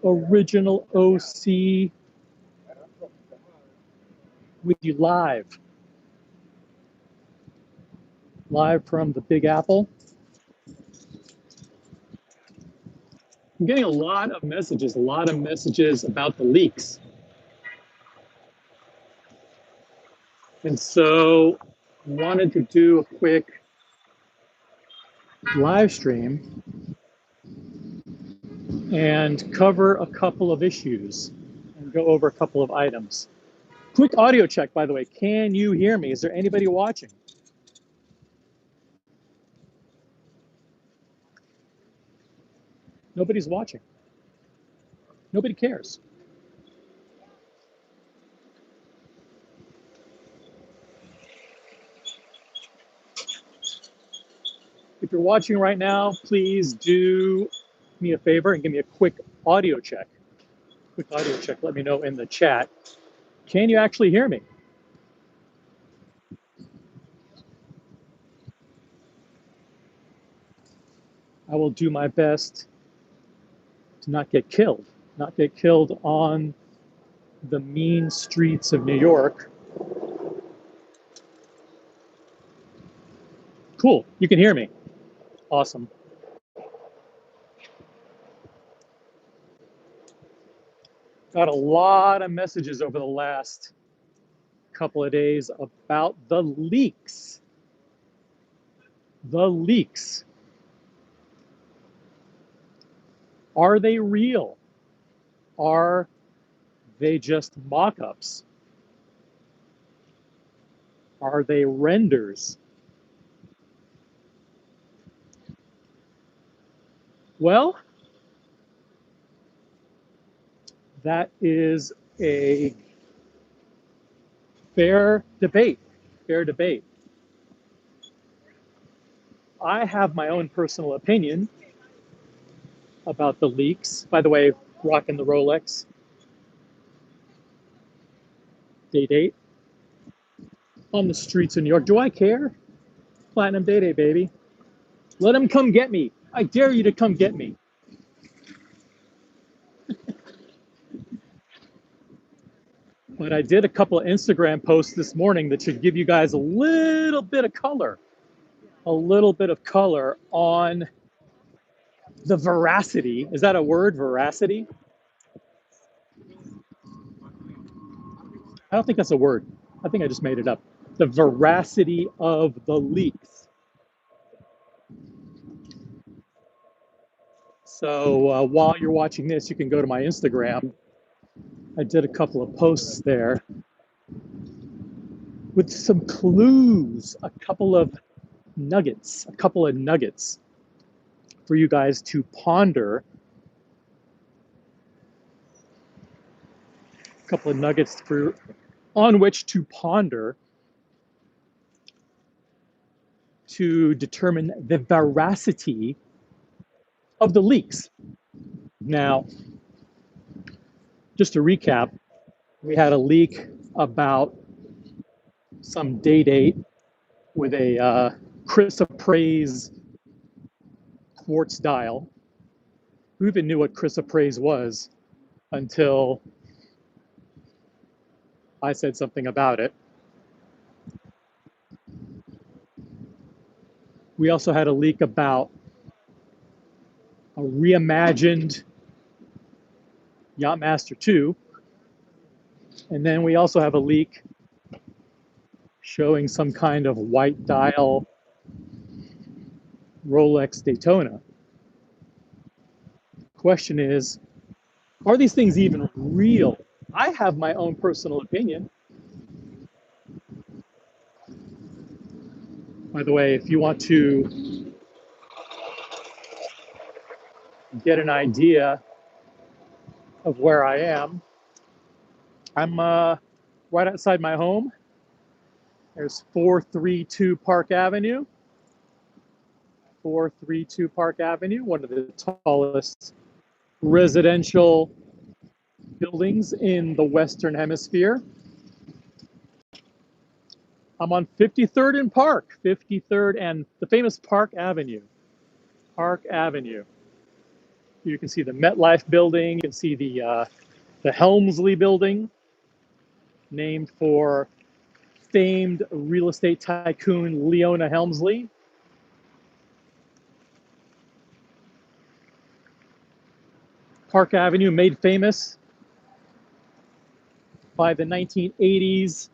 original OC with you live from the Big Apple. I'm getting a lot of messages about the leaks. And so wanted to do a quick live stream and cover a couple of issues and go over a couple of items. Quick audio check, by the way. Can you hear me? Is there anybody watching? Nobody's watching. Nobody cares. If you're watching right now, please do me a favor and give me a quick audio check. Quick audio check. Let me know in the chat. Can you actually hear me? I will do my best to not get killed on the mean streets of New York. Cool, you can hear me. Awesome. Got a lot of messages over the last couple of days about the leaks. The leaks. Are they real? Are they just mock-ups? Are they renders? Well, that is a fair debate. I have my own personal opinion about the leaks. By the way, rocking the Rolex. Day-date. On the streets of New York. Do I care? Platinum Day-date, baby. Let them come get me. I dare you to come get me. But I did a couple of Instagram posts this morning that should give you guys a little bit of color on the veracity. Is that a word, veracity? I don't think that's a word. I think I just made it up. The veracity of the leaks. So while you're watching this, you can go to my Instagram. I did a couple of posts there with some clues, a couple of nuggets for you guys to ponder. A couple of nuggets on which to ponder to determine the veracity of the leaks. Now, just to recap, we had a leak about some day-date with a chrysoprase quartz dial. Who even knew what chrysoprase was until I said something about it? We also had a leak about a reimagined Yachtmaster 2. And then we also have a leak showing some kind of white dial Rolex Daytona. Question is, are these things even real? I have my own personal opinion. By the way, if you want to get an idea of where I am, I'm right outside my home. There's 432 Park Avenue. 432 Park Avenue, one of the tallest residential buildings in the Western Hemisphere. I'm on 53rd and Park, 53rd and the famous Park Avenue. Park Avenue. You can see the MetLife building. You can see the Helmsley building, named for famed real estate tycoon Leona Helmsley. Park Avenue, made famous by the 1980s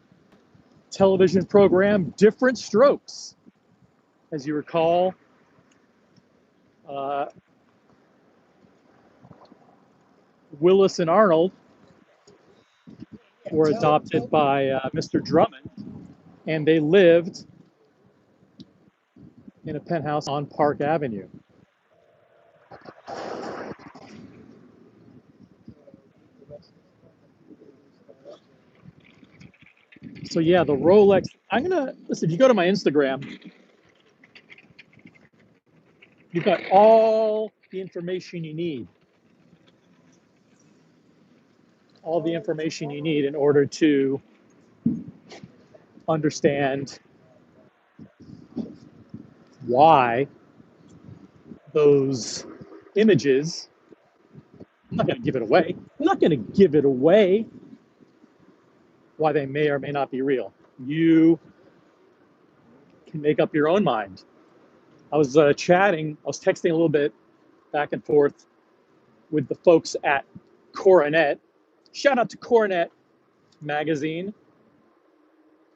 television program Different Strokes. As you recall, Willis and Arnold were adopted by Mr. Drummond, and they lived in a penthouse on Park Avenue. So yeah, the Rolex. I'm gonna listen. If you go to my Instagram, you've got all the information you need. All the information you need in order to understand why those images. I'm not going to give it away. I'm not going to give it away. Why they may or may not be real. You can make up your own mind. I was texting a little bit back and forth with the folks at Coronet. Shout out to Coronet magazine.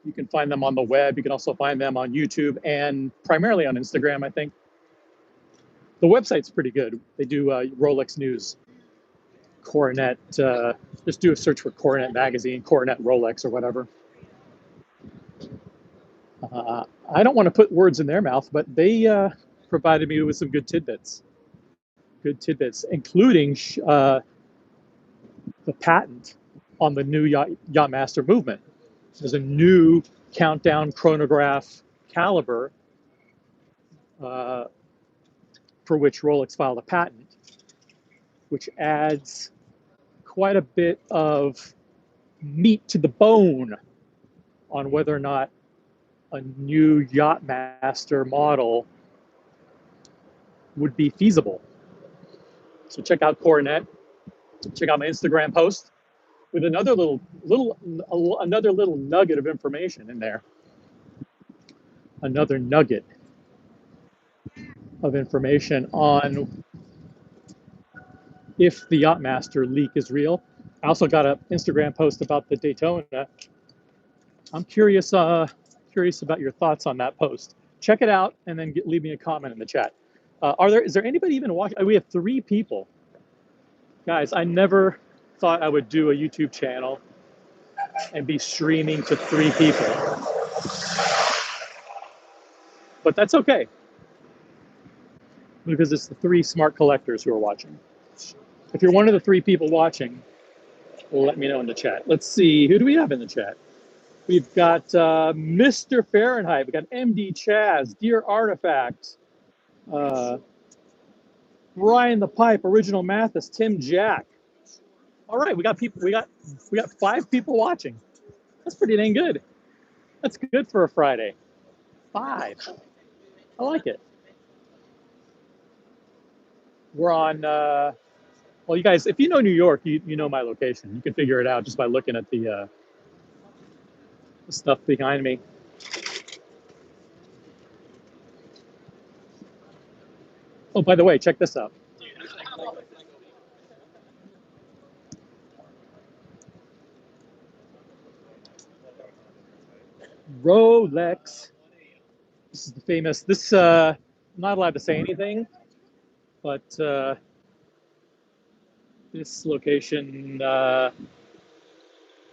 You can find them on the web. You can also find them on YouTube and primarily on Instagram, I think. The website's pretty good. They do Rolex news. Coronet, just do a search for Coronet magazine, Coronet Rolex or whatever. I don't want to put words in their mouth, but they provided me with some good tidbits, including the patent on the new Yachtmaster movement. There's a new countdown chronograph caliber for which Rolex filed a patent, which adds quite a bit of meat to the bone on whether or not a new Yachtmaster model would be feasible. So check out Coronet. Check out my Instagram post with another little nugget of information in there. Another nugget of information on if the Yachtmaster leak is real. I also got an Instagram post about the Daytona. I'm curious about your thoughts on that post. Check it out and then leave me a comment in the chat. Is there anybody even watching? We have 3 people. Guys, I never thought I would do a YouTube channel and be streaming to 3 people. But that's okay, because it's the 3 smart collectors who are watching. If you're one of the 3 people watching, let me know in the chat. Let's see, who do we have in the chat? We've got Mr. Fahrenheit. We've got MD Chaz, Dear Artifact, Brian the Pipe, Original Mathis, Tim Jack. All right, we got 5 people watching. That's pretty dang good. That's good for a Friday. 5. I like it. We're on. Well, you guys, if you know New York, you know my location. You can figure it out just by looking at the stuff behind me. Oh, by the way, check this out. Rolex. This is the famous. I'm not allowed to say anything, but this location.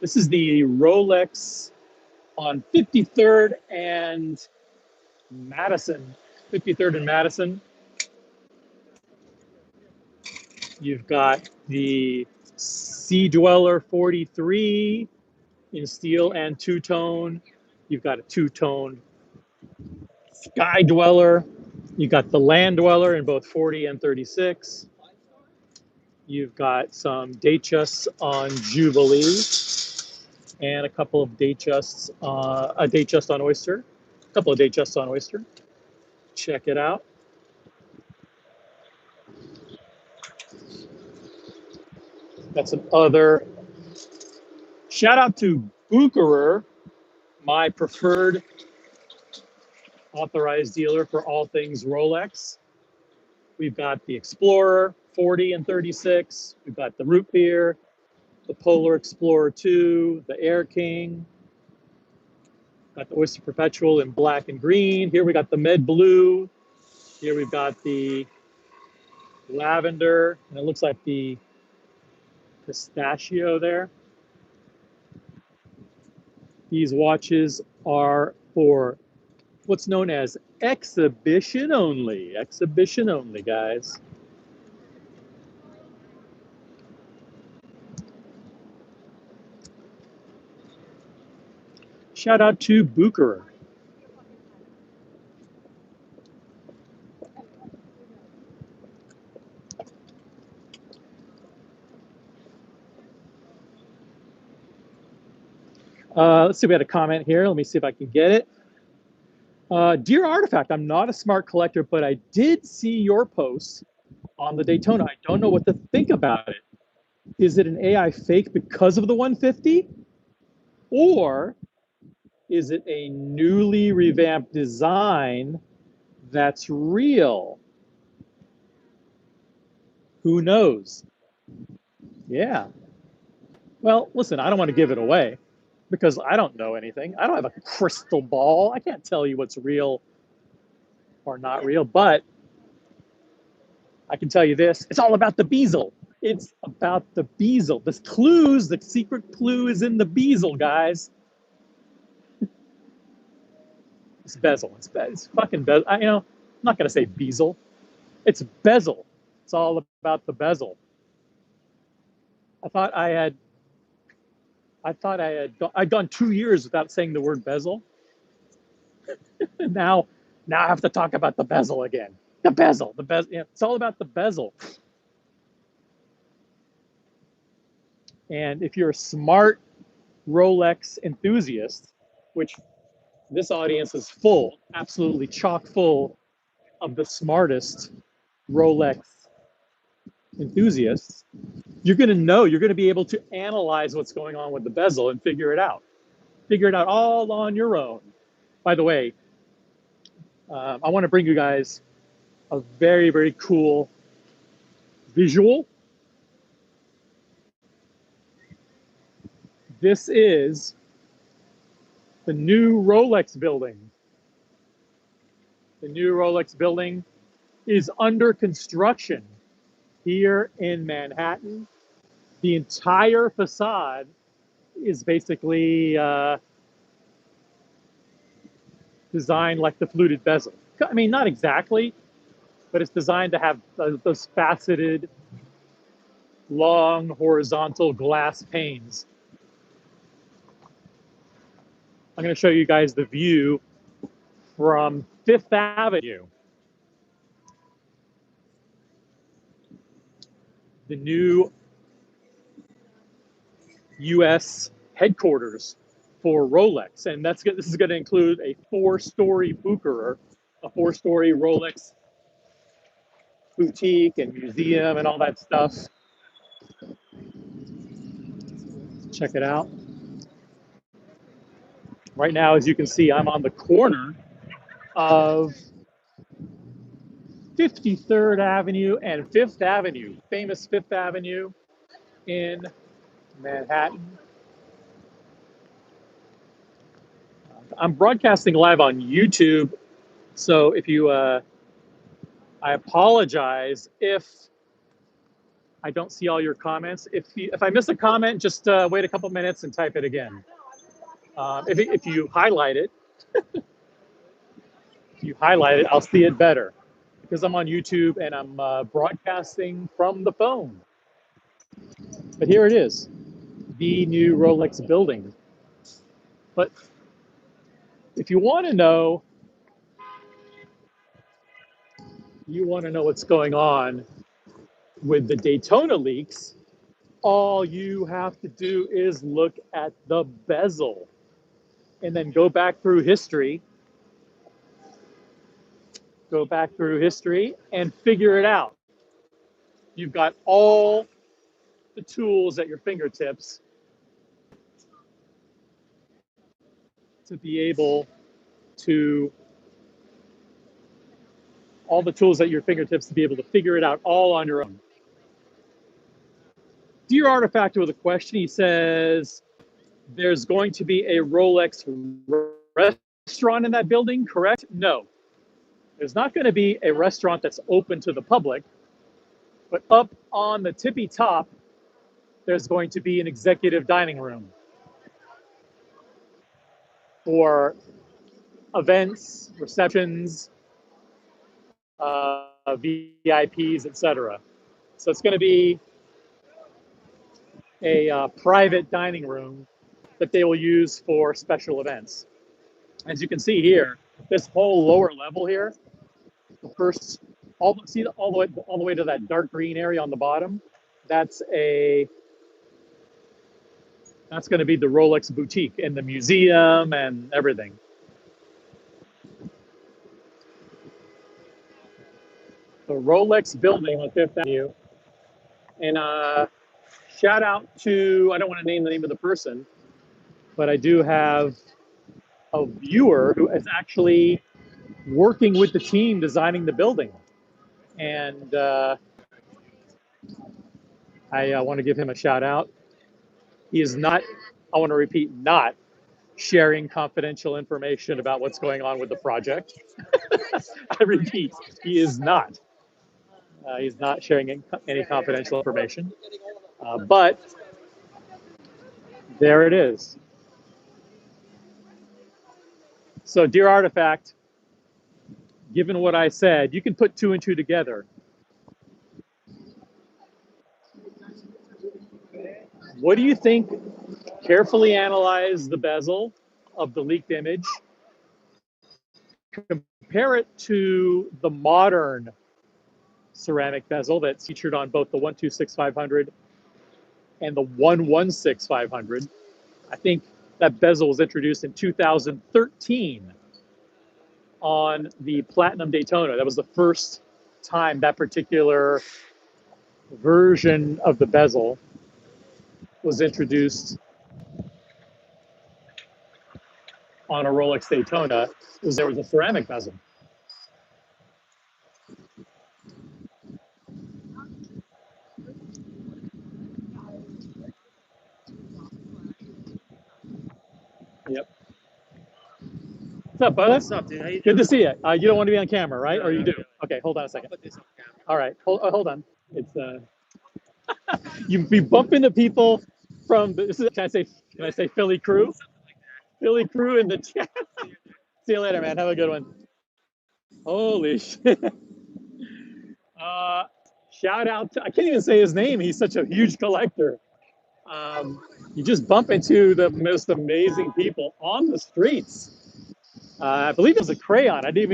This is the Rolex on 53rd and Madison. 53rd and Madison. You've got the Sea Dweller 43 in steel and two-tone. You've got a two-tone Sky Dweller. You've got the Land Dweller in both 40 and 36. You've got some Datejusts on Jubilee and a couple of Datejusts, a Datejust on Oyster. A couple of Datejusts on Oyster. Check it out. That's an other. Shout out to Bucherer, my preferred authorized dealer for all things Rolex. We've got the Explorer 40 and 36. We've got the Root Beer, the Polar Explorer 2, the Air King. Got the Oyster Perpetual in black and green. Here we got the Med Blue. Here we've got the lavender, and it looks like the pistachio there. These watches are for what's known as exhibition only. Exhibition only, guys. Shout out to Bucherer. Let's see, we had a comment here. Let me see if I can get it. Dear Artifact, I'm not a smart collector, but I did see your post on the Daytona. I don't know what to think about it. Is it an AI fake because of the 150? Or is it a newly revamped design that's real? Who knows? Yeah. Well, listen, I don't want to give it away because I don't know anything. I don't have a crystal ball. I can't tell you what's real or not real, but I can tell you this, it's all about the bezel. It's about the bezel. The clues, the secret clue is in the bezel, guys. It's bezel. It's fucking bezel. I'm not going to say bezel. It's bezel. It's all about the bezel. I thought I'd gone 2 years without saying the word bezel. now I have to talk about the bezel again. The bezel. It's all about the bezel. And if you're a smart Rolex enthusiast, which this audience is full, absolutely chock full of the smartest Rolex enthusiasts, you're going to be able to analyze what's going on with the bezel and figure it out all on your own. By the way, I want to bring you guys a very, very cool visual. This is the new Rolex building. The new Rolex building is under construction here in Manhattan. The entire facade is basically designed like the fluted bezel. I mean, not exactly, but it's designed to have those faceted, long, horizontal glass panes. I'm going to show you guys the view from Fifth Avenue. The new U.S. headquarters for Rolex, and this is going to include a 4-story Bucherer, a 4-story Rolex boutique and museum and all that stuff. Check it out. Right now, as you can see, I'm on the corner of 53rd Avenue and 5th Avenue, famous 5th Avenue in Manhattan. I'm broadcasting live on YouTube, so if you, I apologize if I don't see all your comments. If I miss a comment, just wait a couple minutes and type it again. If you highlight it, I'll see it better because I'm on YouTube and I'm broadcasting from the phone. But here it is, the new Rolex building. But if you want to know what's going on with the Daytona leaks, all you have to do is look at the bezel and then go back through history and figure it out. You've got all the tools at your fingertips to be able to, all the tools at your fingertips to be able to figure it out all on your own. Dear Artifact with a question, he says, there's going to be a Rolex restaurant in that building, correct? No. There's not going to be a restaurant that's open to the public, but up on the tippy top, there's going to be an executive dining room for events, receptions, VIPs, etc. So it's going to be a private dining room that they will use for special events. As you can see here, this whole lower level here, the first, all the way to that dark green area on the bottom, that's going to be the Rolex boutique and the museum and everything. The Rolex building on Fifth Avenue. And shout out to, I don't want to name the name of the person, but I do have a viewer who is actually working with the team designing the building. And I want to give him a shout out. He is not, I want to repeat, not sharing confidential information about what's going on with the project. I repeat, he is not. He's not sharing any confidential information. But there it is. So, dear Artifact, given what I said, you can put two and two together. What do you think? Carefully analyze the bezel of the leaked image. Compare it to the modern ceramic bezel that's featured on both the 126-500 and the 116-500. I think that bezel was introduced in 2013 on the Platinum Daytona. That was the first time that particular version of the bezel was introduced on a Rolex Daytona. There was a ceramic bezel. Yep. What's up, brother? What's up, dude? How you Good doing? to see you. You don't want to be on camera, right? No, Or you no, do? no. Okay, hold on a I'll second. put this on camera. All right, hold on. It's you bump into people from this is can I say Philly crew? Philly crew in the chat. See you later, man. Have a good one. Holy shit. Shout out to, I can't even say his name. He's such a huge collector. You just bump into the most amazing people on the streets. I believe it was a crayon. I didn't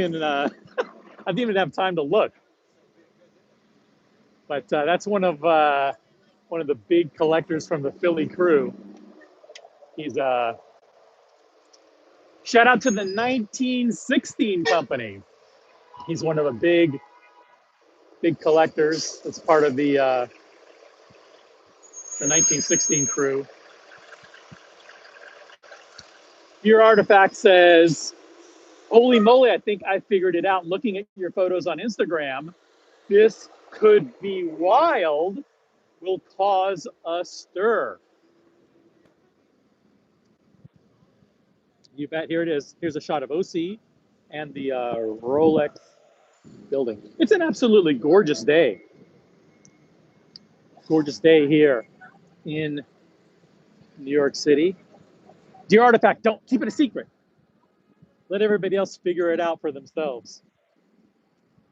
even have time to look. But that's one of the big collectors from the Philly crew. He's shout out to the 1916 company. He's one of the big collectors. That's part of the 1916 crew. Your Artifact says, "Holy moly! I think I figured it out. Looking at your photos on Instagram, this could be wild. Will cause a stir." You bet. Here it is. Here's a shot of OC and the Rolex building. It's an absolutely gorgeous day. Gorgeous day here in New York City. Dear Artifact, don't keep it a secret. Let everybody else figure it out for themselves.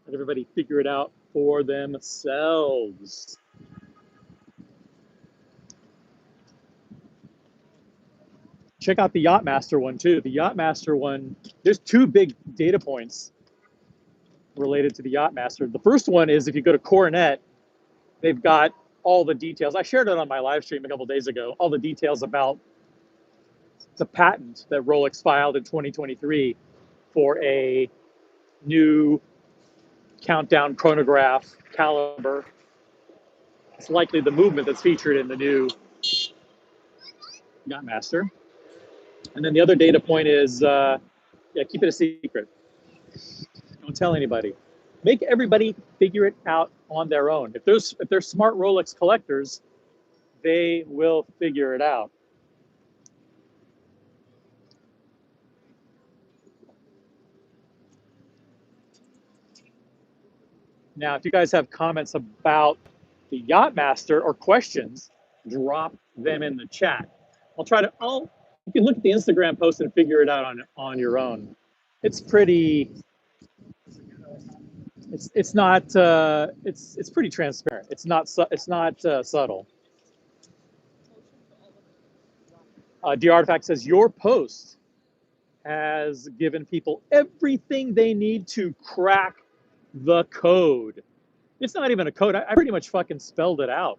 Let everybody figure it out for themselves. Check out the Yachtmaster one too. The Yachtmaster one, there's two big data points related to the Yachtmaster. The first one is if you go to Coronet, they've got all the details. I shared it on my live stream a couple days ago, all the details about the patent that Rolex filed in 2023 for a new countdown chronograph caliber It's likely the movement that's featured in the new Yachtmaster. And then the other data point is, yeah, keep it a secret. Don't tell anybody. Make everybody figure it out on their own. If they're smart Rolex collectors, they will figure it out. Now, if you guys have comments about the Yachtmaster or questions, drop them in the chat. You can look at the Instagram post and figure it out on your own. It's pretty, it's not, it's pretty transparent. It's not subtle. D Artifact says, your post has given people everything they need to crack the code. It's not even a code. I pretty much fucking spelled it out.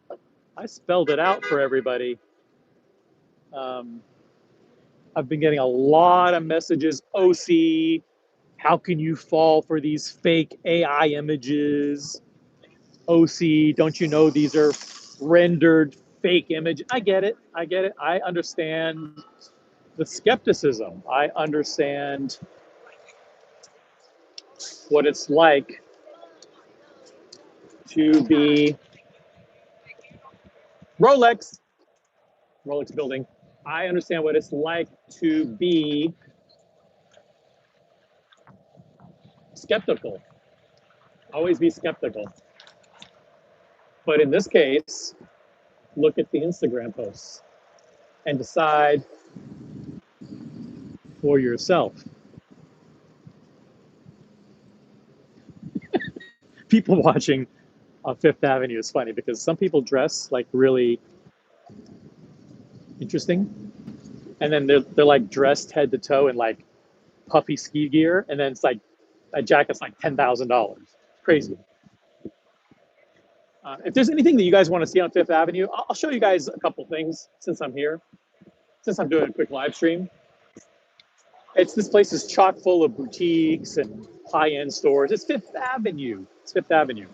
I spelled it out for everybody. I've been getting a lot of messages. OC, how can you fall for these fake AI images? OC, don't you know these are rendered fake images? I get it. I get it. I understand the skepticism. I understand what it's like to be Rolex building. I understand what it's like to be skeptical. Always be skeptical. But in this case, look at the Instagram posts and decide for yourself. People watching on Fifth Avenue is funny because some people dress like really interesting, and then they're like dressed head to toe in like puffy ski gear, and then it's like that jacket's like $10,000. Crazy. If there's anything that you guys want to see on Fifth Avenue, I'll show you guys a couple things since I'm here, since I'm doing a quick live stream. This place is chock full of boutiques and high-end stores. It's Fifth Avenue. It's Fifth Avenue.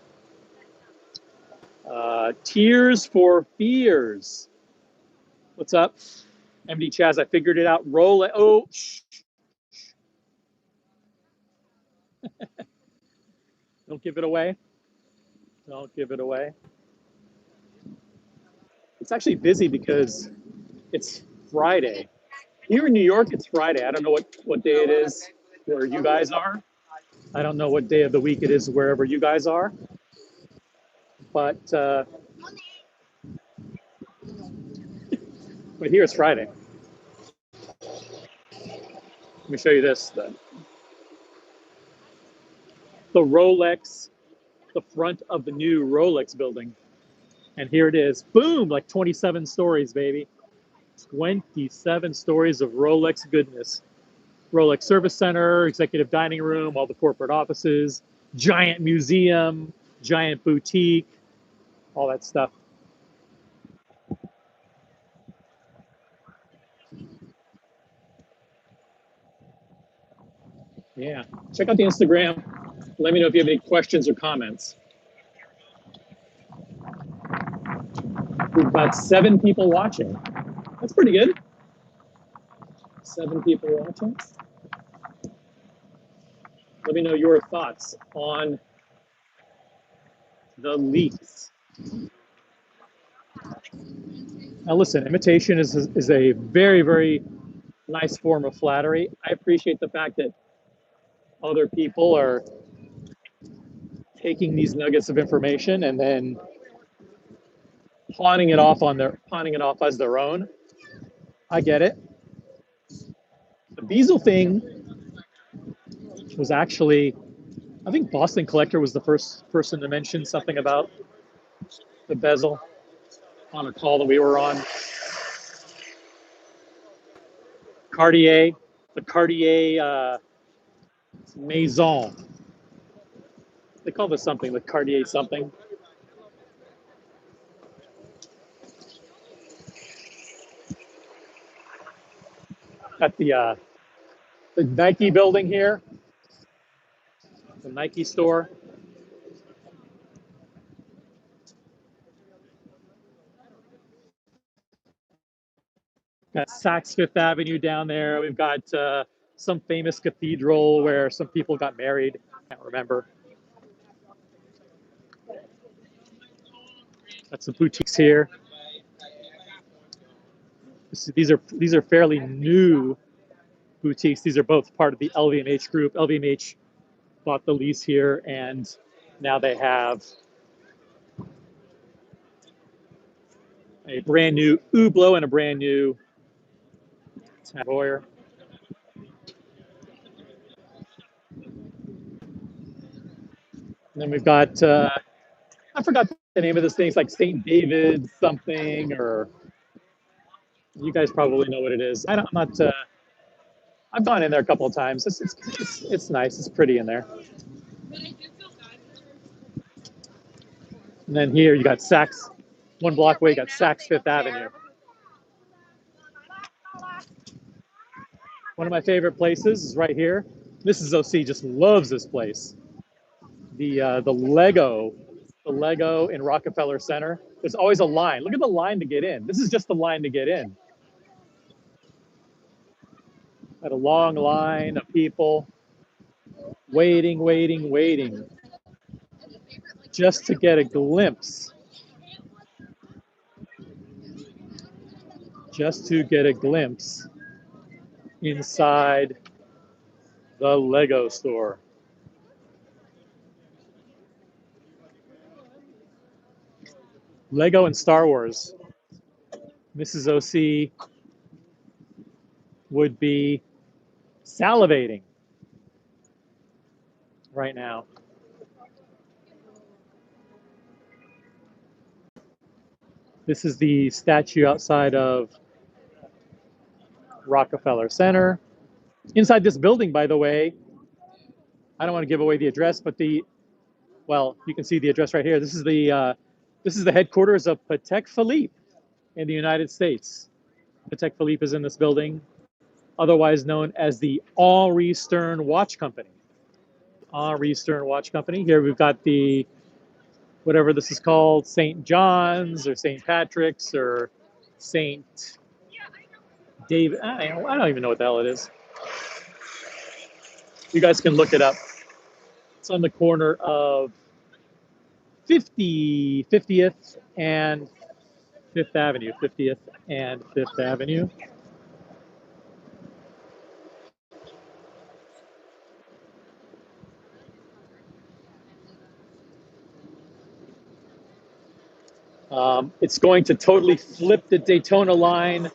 Tears for Fears. What's up? MD Chaz, I figured it out. Roll it. Oh, shh. Don't give it away. Don't give it away. It's actually busy because it's Friday. Here in New York, it's Friday. I don't know what day it is where you guys are. I don't know what day of the week it is wherever you guys are. But here it's Friday. Let me show you this. The Rolex, the front of the new Rolex building. And here it is. Boom, like 27 stories, baby. 27 stories of Rolex goodness. Rolex Service Center, executive dining room, all the corporate offices, giant museum, giant boutique, all that stuff. Yeah, check out the Instagram. Let me know if you have any questions or comments. We've got 7 people watching. That's pretty good. 7 people watching. Let me know your thoughts on the leaks. Now listen, imitation is a very, very nice form of flattery. I appreciate the fact that other people are taking these nuggets of information and then pawning it off as their own. I get it. The bezel thing was actually, I think Boston Collector was the first person to mention something about the bezel on a call that we were on. Cartier, the Cartier Maison. They call this something, the Cartier something. At the Nike building here, the Nike store. Got Saks Fifth Avenue down there. We've got some famous cathedral where some people got married. Can't remember. Got some boutiques here. These are fairly new boutiques. These are both part of the LVMH group. LVMH bought the lease here, and now they have a brand new Hublot and a brand new Savoyer. And then we've got, I forgot the name of this thing. It's like St. David something, or you guys probably know what it is. I'm not, I've gone in there a couple of times. It's nice. It's pretty in there. And then here you got Saks, one block away, you got Saks Fifth Avenue. One of my favorite places is right here. Mrs. OC just loves this place. The Lego in Rockefeller Center. There's always a line. Look at the line to get in. This is just the line to get in. At a long line of people waiting, just to get a glimpse. Just to get a glimpse inside the Lego store. Lego and Star Wars. Mrs. OC would be salivating right now. This is the statue outside of Rockefeller Center. Inside this building, by the way, I don't want to give away the address, but well, you can see the address right here. This is the headquarters of Patek Philippe in the United States. Patek Philippe is in this building, otherwise known as the Henri Stern Watch Company. Henri Stern Watch Company. Here we've got the, whatever this is called, St. John's or St. Patrick's or St. David. I don't even know what the hell it is. You guys can look it up. It's on the corner of 50th and 5th Avenue. 50th and 5th Avenue. It's going to totally flip the Daytona line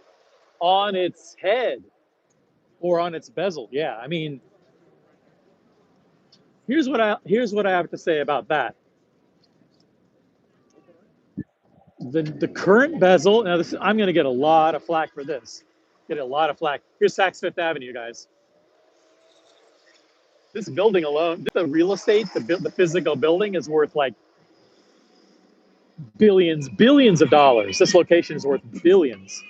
on its head or on its bezel. Yeah, I mean, here's what I have to say about that. The current bezel. Now, I'm going to get a lot of flack for this. Get a lot of flack. Here's Saks Fifth Avenue, guys. This building alone, the real estate, the physical building is worth like billions of dollars. This location is worth billions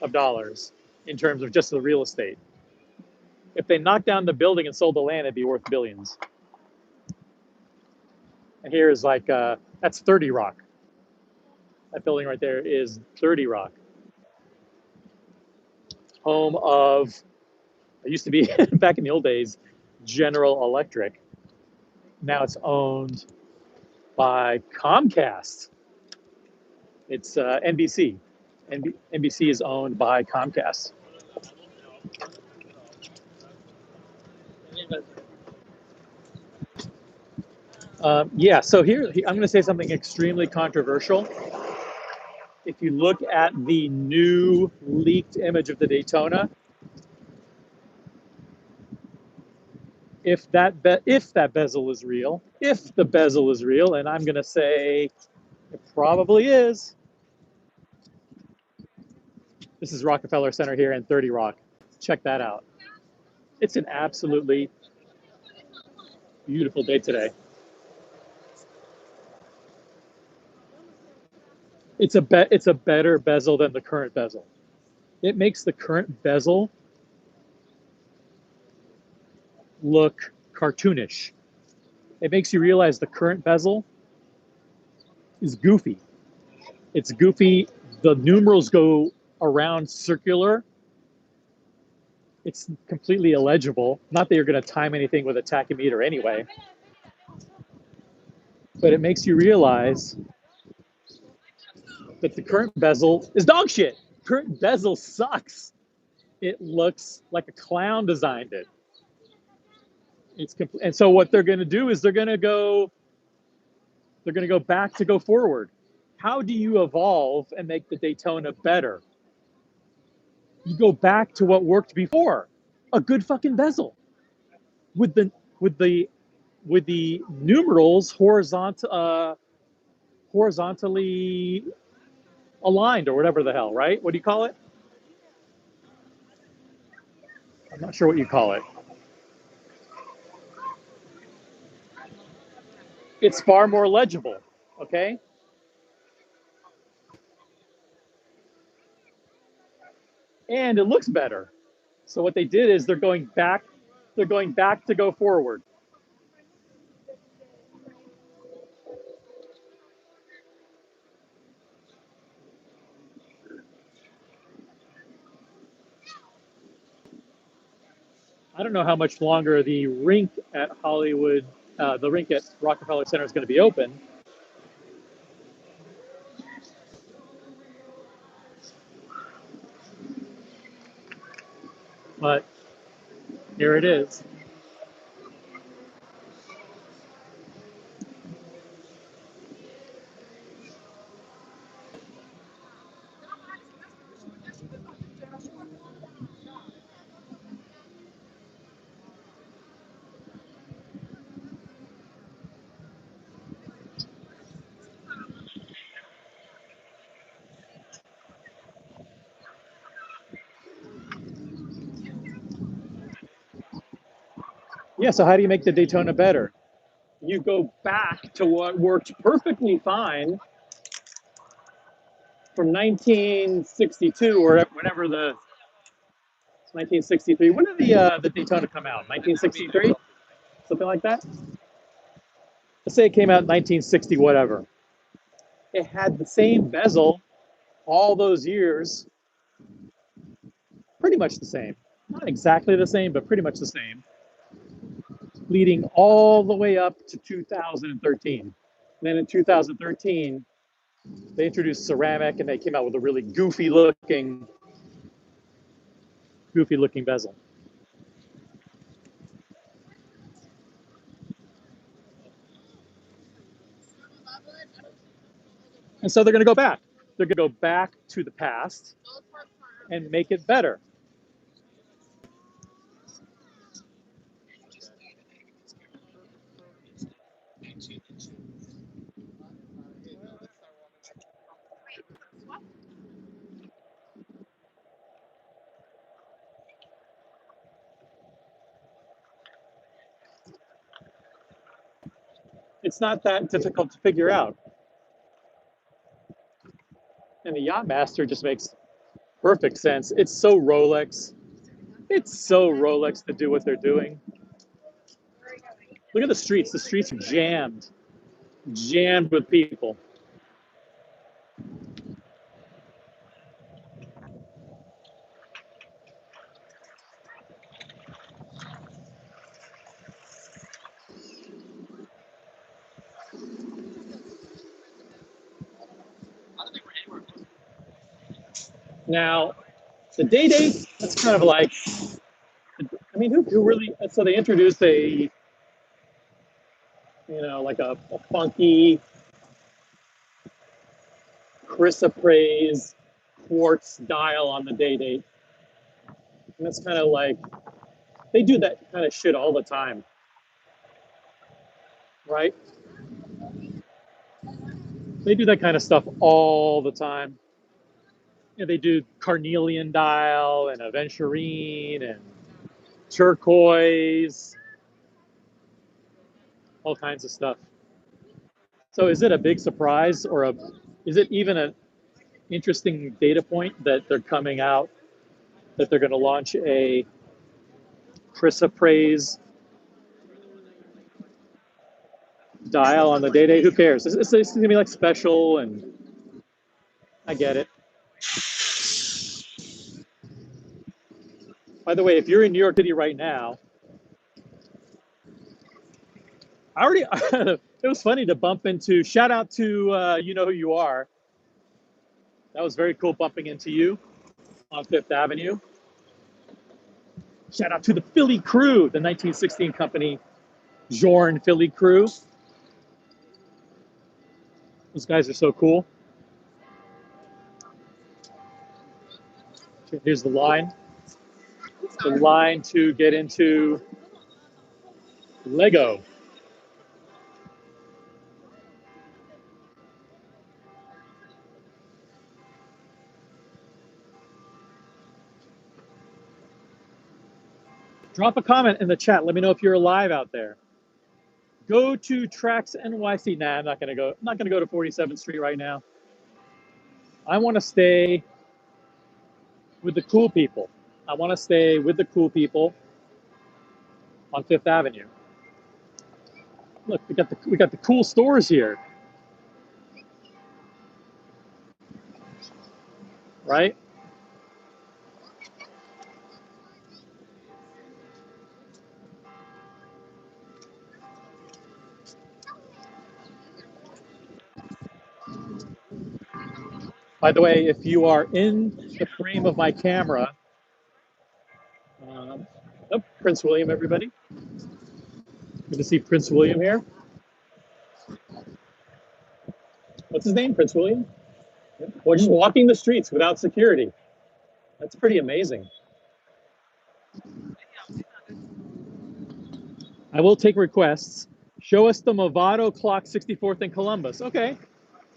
of dollars in terms of just the real estate. If they knocked down the building and sold the land, it'd be worth billions. And here is like, that's 30 Rock. That building right there is 30 Rock. Home of, it used to be, back in the old days, General Electric. Now it's owned by Comcast. It's NBC. NBC is owned by Comcast. Yeah, so here I'm going to say something extremely controversial. If you look at the new leaked image of the Daytona, if that bezel is real, if the bezel is real, and I'm going to say it probably is. This is Rockefeller Center here in 30 Rock. Check that out. It's an absolutely beautiful day today. It's a better bezel than the current bezel. It makes the current bezel look cartoonish. It makes you realize the current bezel is goofy. It's goofy. The numerals go around circular It's completely illegible. Not that you're going to time anything with a tachymeter anyway, but it makes you realize that the current bezel is dog shit. Current bezel sucks. It looks like a clown designed it. And so what they're going to do is they're going to go back to go forward. How do you evolve and make the Daytona better? You go back to what worked before. A good fucking bezel with the with the with the numerals horizontally aligned or whatever the hell, right? What do you call it? I'm not sure what you call it. It's far more legible, okay? And it looks better. So what they did is they're going back to go forward. I don't know how much longer the rink at the rink at Rockefeller Center is going to be open. But here it is. Yeah, so how do you make the Daytona better? You go back to what worked perfectly fine from 1962 or whenever the 1963. When did the Daytona come out? 1963, something like that. Let's say it came out in 1960, whatever. It had the same bezel all those years, pretty much the same. Not exactly the same, but pretty much the same, leading all the way up to 2013. And then in 2013, they introduced ceramic and they came out with a really goofy looking bezel. And so they're going to go back. They're going to go back to the past and make it better. It's not that difficult to figure out. And the Yacht Master just makes perfect sense. It's so Rolex. It's so Rolex to do what they're doing. Look at the streets. The streets are jammed with people. Now, the day date, that's kind of like, I mean, who really, so they introduced like a funky chrysoprase quartz dial on the day date. And that's kind of like, they do that kind of shit all the time, right? They do that kind of stuff all the time. They do carnelian dial and aventurine and turquoise, all kinds of stuff. So is it a big surprise is it even an interesting data point that they're coming out, that they're going to launch a chrysoprase dial on the day? Who cares? It's going to be like special, and I get it. By the way, if you're in New York City right now, I already, it was funny to bump into, shout out to You Know Who You Are. That was very cool bumping into you on Fifth Avenue. Shout out to the Philly Crew, the 1916 company, Jorn Philly Crew. Those guys are so cool. Here's the line. The line to get into Lego. Drop a comment in the chat. Let me know if you're alive out there. Go to Tracks NYC. Nah, I'm not gonna go. I'm not gonna go to 47th Street right now. I want to stay with the cool people. I want to stay with the cool people on Fifth Avenue. Look, we got the cool stores here, right? By the way, if you are in the frame of my camera, oh, Prince William, everybody. Good to see Prince William here. What's his name? Prince William? Well, just walking the streets without security. That's pretty amazing. I will take requests. Show us the Movado clock 64th and Columbus. Okay.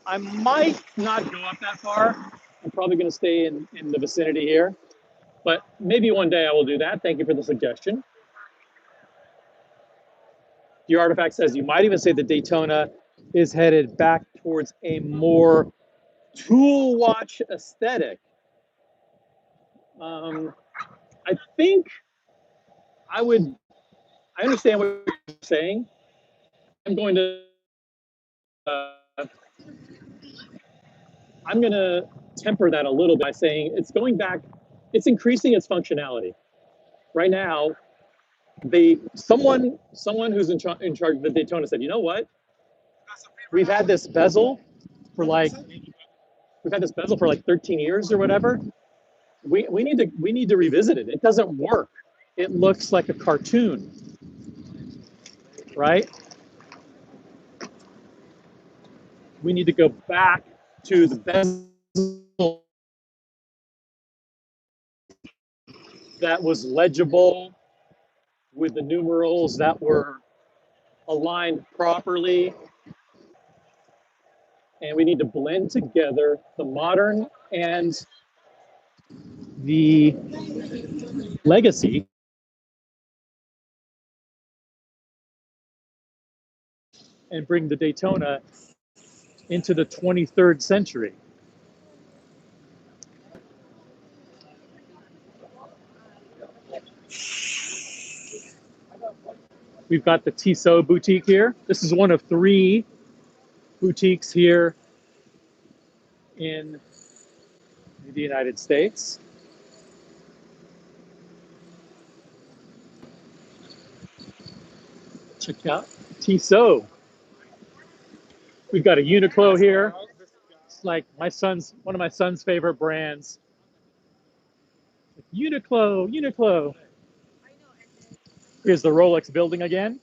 I might not go up that far. I'm probably going to stay in the vicinity here. But maybe one day I will do that. Thank you for the suggestion. Your artifact says you might even say that Daytona is headed back towards a more tool watch aesthetic. I think I understand what you're saying. I'm going to temper that a little bit by saying it's going back, it's increasing its functionality. Right now, someone who's in charge of the Daytona said, you know what? We've had this bezel for like 13 years or whatever. We need to revisit it. It doesn't work. It looks like a cartoon, right? We need to go back to the bezel that was legible with the numerals that were aligned properly. And we need to blend together the modern and the legacy and bring the Daytona into the 23rd century. We've got the Tissot boutique here. This is one of 3 boutiques here in the United States. Check out Tissot. We've got a Uniqlo here. It's like one of my son's favorite brands. Uniqlo. Here's the Rolex building again.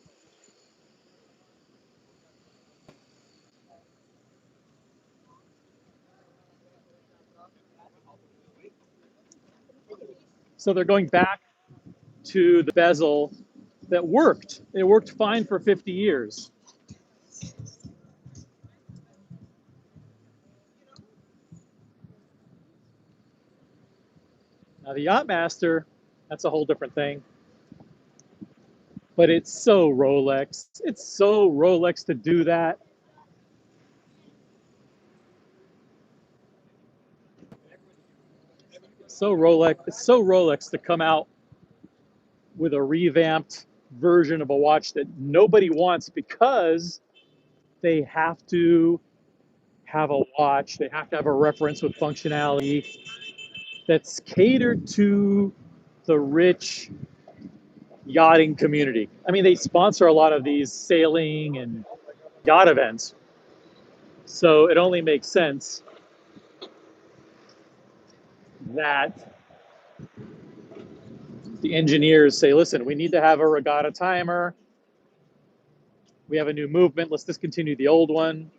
So they're going back to the bezel that worked. It worked fine for 50 years. Now the Yachtmaster, that's a whole different thing. But it's so Rolex. It's so Rolex to do that. It's so Rolex to come out with a revamped version of a watch that nobody wants because they have to have a watch, they have to have a reference with functionality that's catered to the rich yachting community. I mean, they sponsor a lot of these sailing and yacht events. So it only makes sense that the engineers say, listen, we need to have a regatta timer. We have a new movement. Let's discontinue the old one.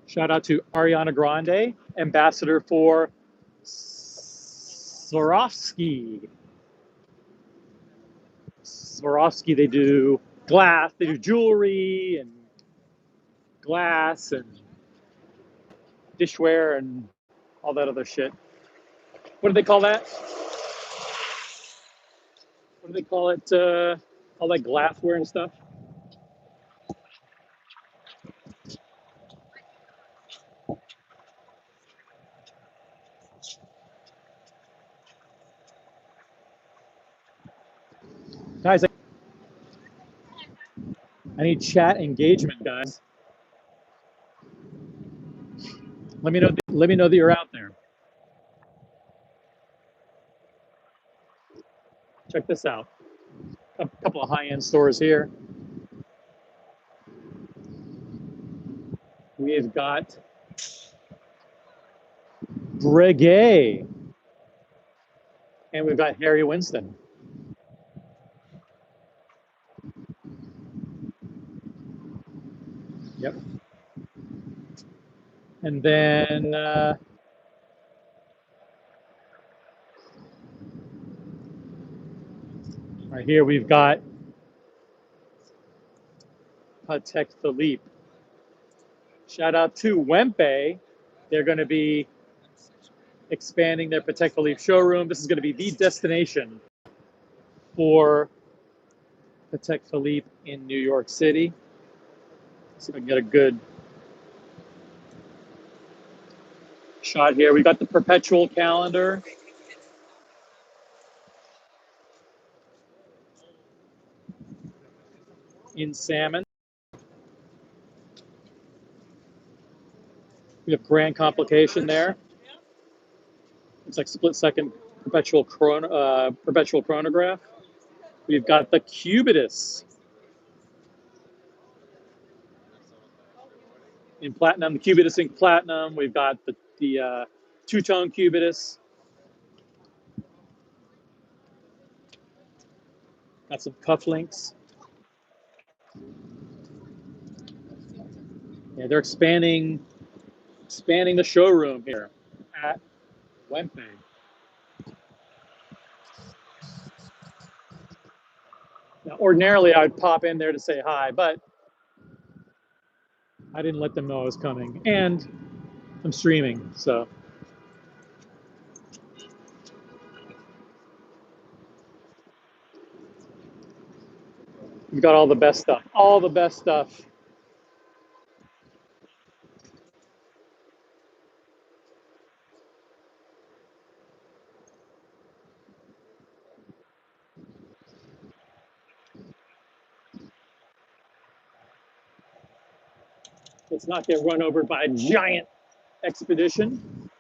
Shout out to Ariana Grande, ambassador for Swarovski. Swarovski, they do glass, they do jewelry and glass and dishware and all that other shit. What do they call that? What do they call it? All that glassware and stuff. Guys, I need chat engagement, guys. Let me know. Let me know that you're out there. Check this out. A couple of high-end stores here. We've got Breguet, and we've got Harry Winston. Yep. And then right here we've got Patek Philippe. Shout out to Wempe. They're going to be expanding their Patek Philippe showroom. This is going to be the destination for Patek Philippe in New York City. See if I can get a good shot here. We got the perpetual calendar. In salmon. We have grand complication there. It's like split second perpetual chronograph. We've got the Cubitus in platinum, the Cubitus in platinum. We've got the two-tone Cubitus. Got some cufflinks. Yeah, they're expanding the showroom here at Wempe. Now, ordinarily, I'd pop in there to say hi, but I didn't let them know I was coming, and I'm streaming, so. We've got all the best stuff. All the best stuff. Let's not get run over by a giant expedition.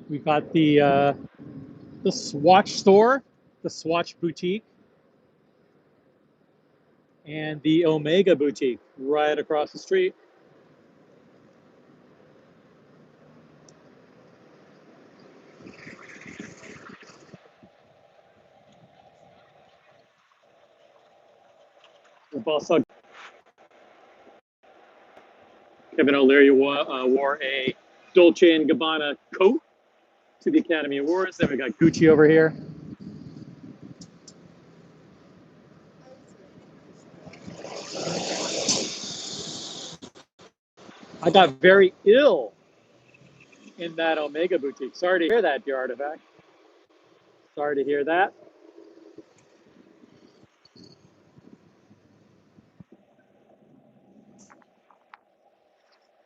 We've got the Swatch store, the Swatch boutique, and the Omega boutique right across the street. We've also Kevin O'Leary wore a Dolce & Gabbana coat to the Academy Awards. Then we got Gucci over here. I got very ill in that Omega boutique. Sorry to hear that, dear Artifact. Sorry to hear that.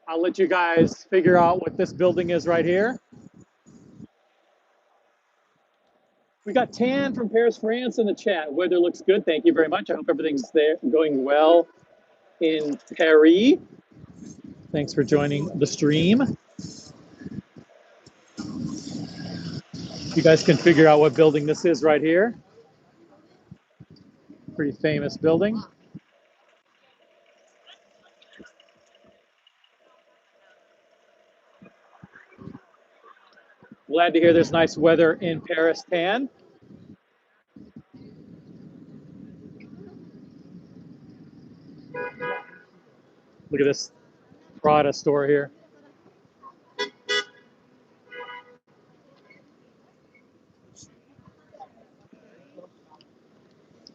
I'll let you guys figure out what this building is right here. We got Tan from Paris, France in the chat. Weather looks good. Thank you very much. I hope everything's there going well in Paris. Thanks for joining the stream. You guys can figure out what building this is right here. Pretty famous building. Glad to hear there's nice weather in Paris, Tan. Look at this Prada store here.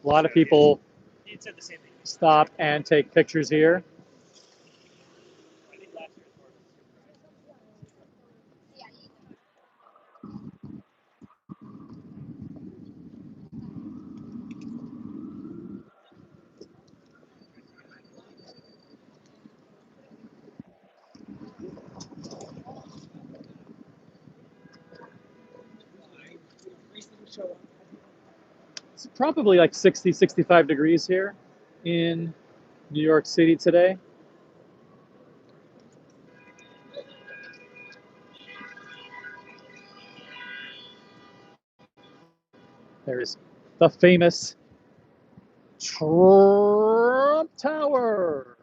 A lot of people stop and take pictures here. It's probably like 60, 65 degrees here in New York City today. There's the famous Trump Tower.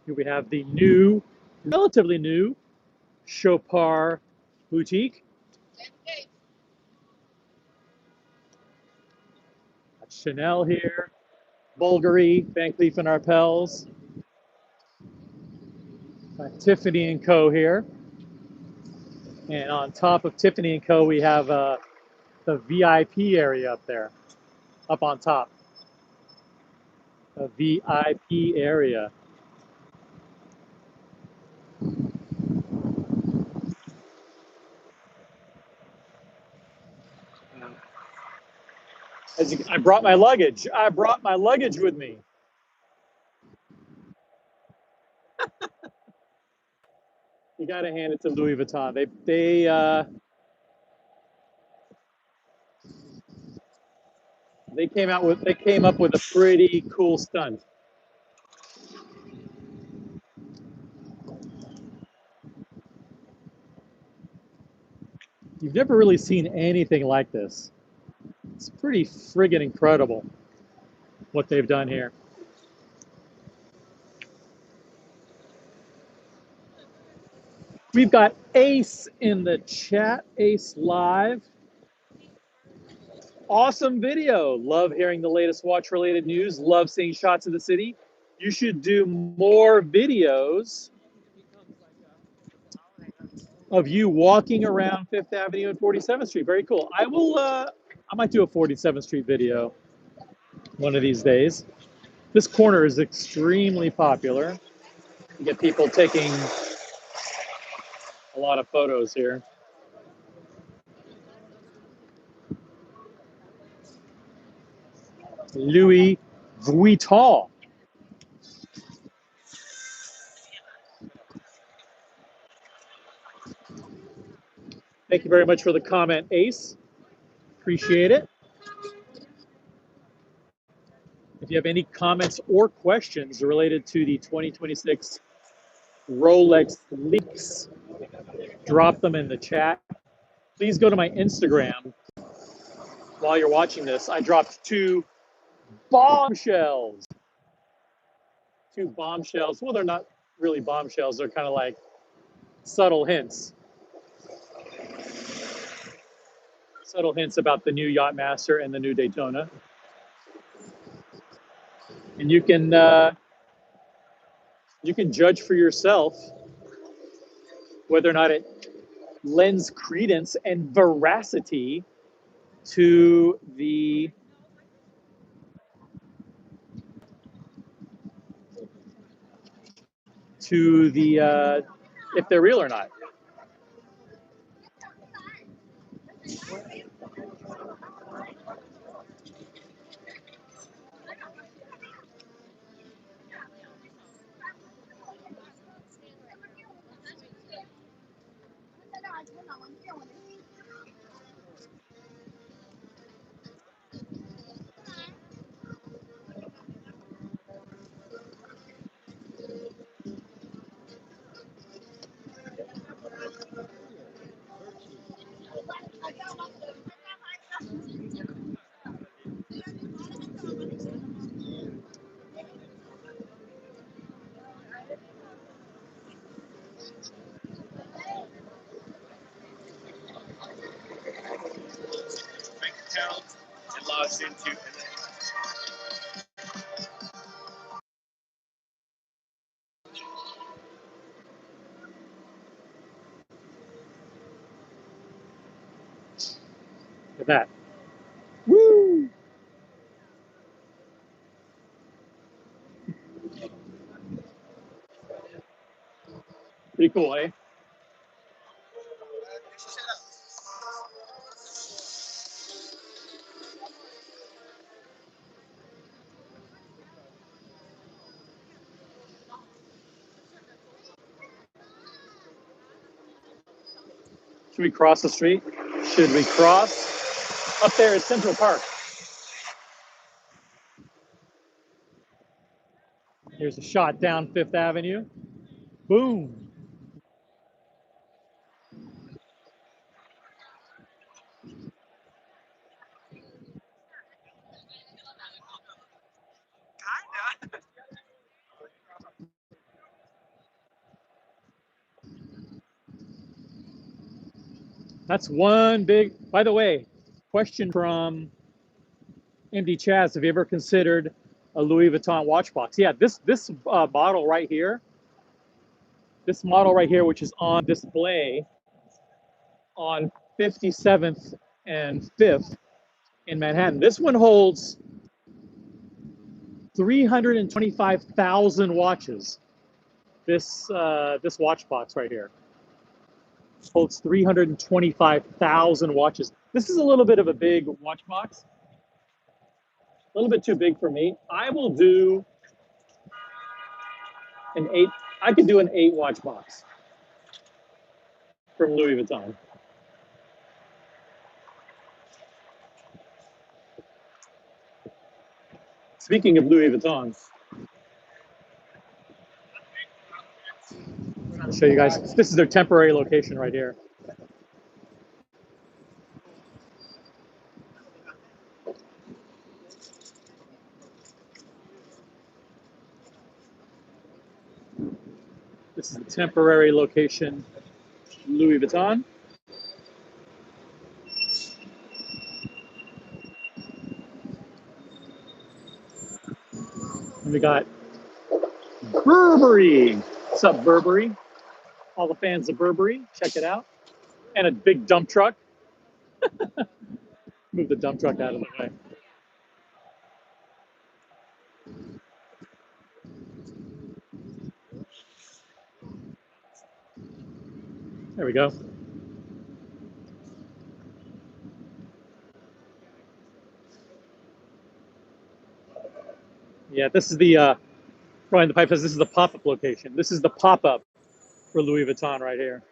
Here we have the new, relatively new Chopard boutique. Chanel here, Bulgari, Van Cleef and Arpels, Tiffany and Co. here. And on top of Tiffany and Co., we have the VIP area up there, up on top. The VIP area. I brought my luggage. I brought my luggage with me. You got to hand it to Louis Vuitton. They came up with a pretty cool stunt. You've never really seen anything like this. It's pretty friggin' incredible what they've done here. We've got Ace in the chat, Ace Live. Awesome video. Love hearing the latest watch-related news. Love seeing shots of the city. You should do more videos of you walking around Fifth Avenue and 47th Street. Very cool. I might do a 47th Street video one of these days. This corner is extremely popular. You get people taking a lot of photos here. Louis Vuitton. Thank you very much for the comment, Ace. Appreciate it. If you have any comments or questions related to the 2026 Rolex leaks, drop them in the chat. Please go to my Instagram while you're watching this. I dropped two bombshells. Well, they're not really bombshells. They're kind of like subtle hints. Subtle hints about the new Yachtmaster and the new Daytona. And you can judge for yourself whether or not it lends credence and veracity to the if they're real or not. Look at that. Woo! Pretty cool, eh? Should we cross the street? Should we cross? Up there is Central Park. Here's a shot down Fifth Avenue. Boom. That's one big, by the way, question from MD Chaz. Have you ever considered a Louis Vuitton watch box? Yeah, this model right here, which is on display on 57th and 5th in Manhattan. This one holds 325,000 watches. This watch box right here holds 325,000 watches. This is a little bit of a big watch box, a little bit too big for me. I will do an 8. I could do an 8 watch box from Louis Vuitton. Speaking of Louis Vuitton, I'll show you guys. This is their temporary location right here. This is the temporary location, Louis Vuitton. And we got Burberry. What's up, Burberry? All the fans of Burberry, check it out. And a big dump truck. Move the dump truck out of the way. There we go. Yeah, this is the Brian the Pipe says this is the pop-up location. This is the pop-up for Louis Vuitton right here.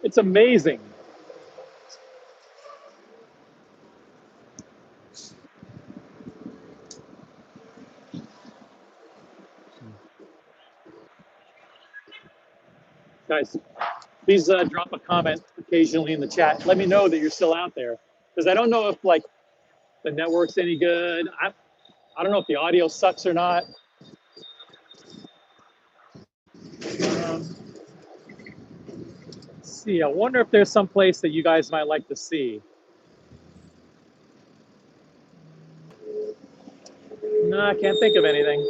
It's amazing. Guys, please drop a comment occasionally in the chat. Let me know that you're still out there, because I don't know if like the network's any good. I don't know if the audio sucks or not. Let's see, I wonder if there's some place that you guys might like to see. No, I can't think of anything.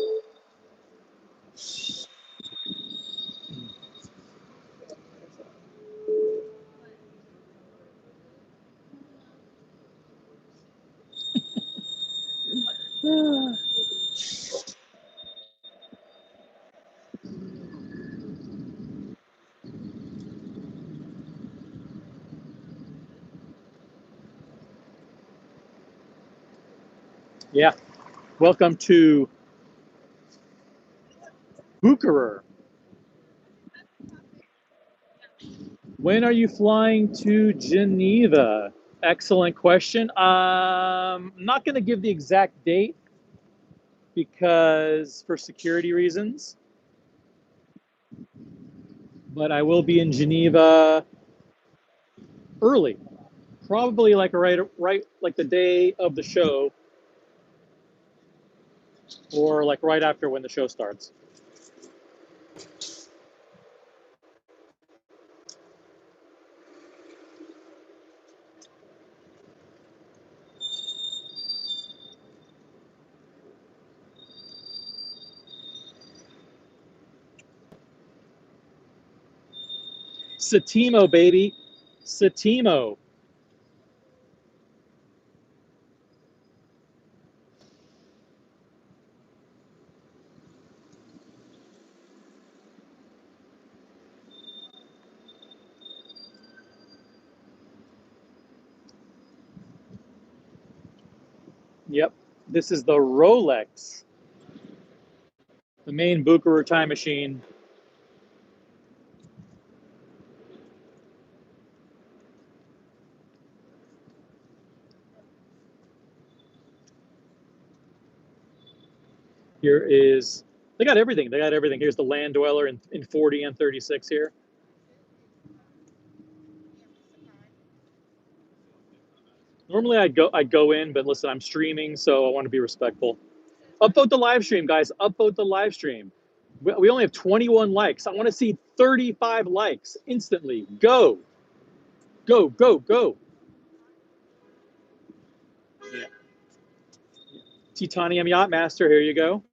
Yeah. Welcome to Bucharest. When are you flying to Geneva? Excellent question. I'm not going to give the exact date because for security reasons, but I will be in Geneva early, probably like right like the day of the show, or like right after when the show starts. Satimo, baby, Satimo. Yep, this is the ROLEX, the main Bucharest time machine. Here is, they got everything. They got everything. Here's the land dweller in 40 and 36 here. Normally I go in, but listen, I'm streaming, so I want to be respectful. Upvote the live stream, guys. Upvote the live stream. We only have 21 likes. I want to see 35 likes instantly. Go, go, go, go. Yeah. Titanium Yacht Master, here you go.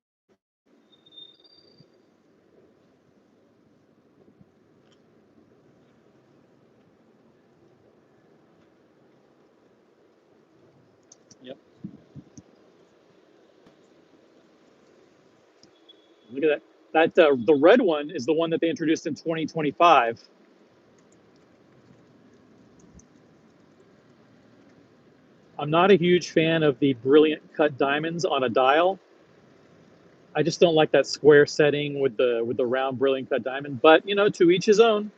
Yep. Look at that. The red one is the one that they introduced in 2025. I'm not a huge fan of the brilliant cut diamonds on a dial. I just don't like that square setting with the round brilliant cut diamond. But you know, to each his own.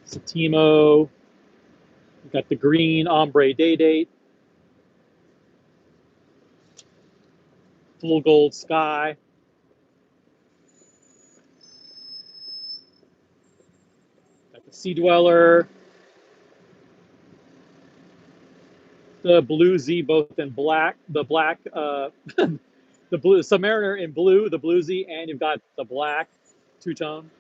Satimo, we got the green ombre day date, full gold sky, got the sea dweller, the blue Z both in black, the black the blue Submariner in blue, the blue Z, and you've got the black two-tone.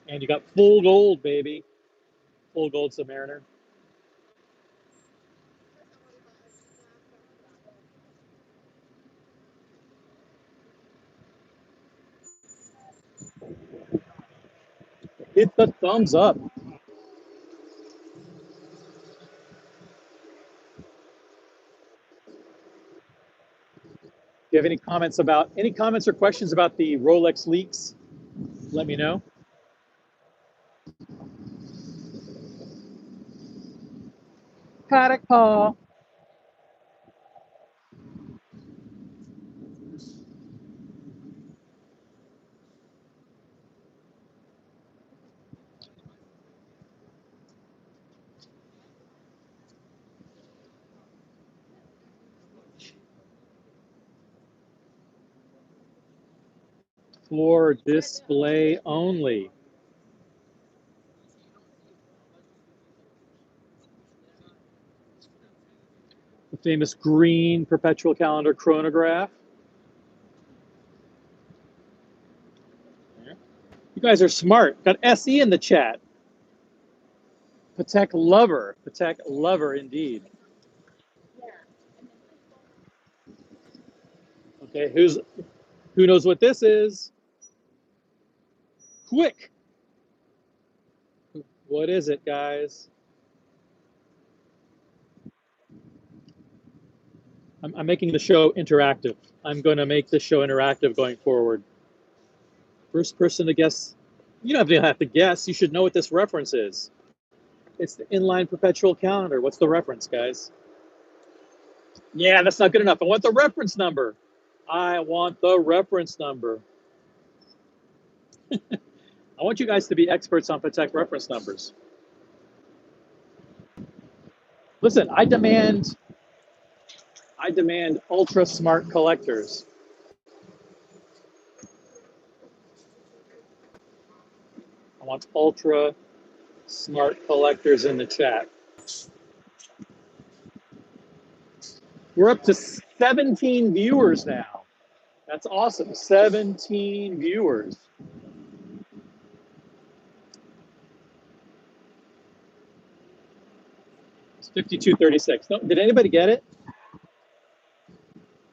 And you got full gold, baby. Full gold Submariner. Hit the thumbs up. Do you have any comments or questions about the Rolex leaks? Let me know. Paddock Paul. For display only. The famous green perpetual calendar chronograph. You guys are smart. Got SE in the chat. Patek lover indeed. Okay, who knows what this is? Quick. What is it, guys? I'm making the show interactive. I'm going to make the show interactive going forward. First person to guess. You don't have to guess. You should know what this reference is. It's the inline perpetual calendar. What's the reference, guys? Yeah, that's not good enough. I want the reference number. I want the reference number. I want you guys to be experts on Patek reference numbers. Listen, I demand ultra smart collectors. I want ultra smart collectors in the chat. We're up to 17 viewers now. That's awesome. 17 viewers. It's 52:36. No, did anybody get it?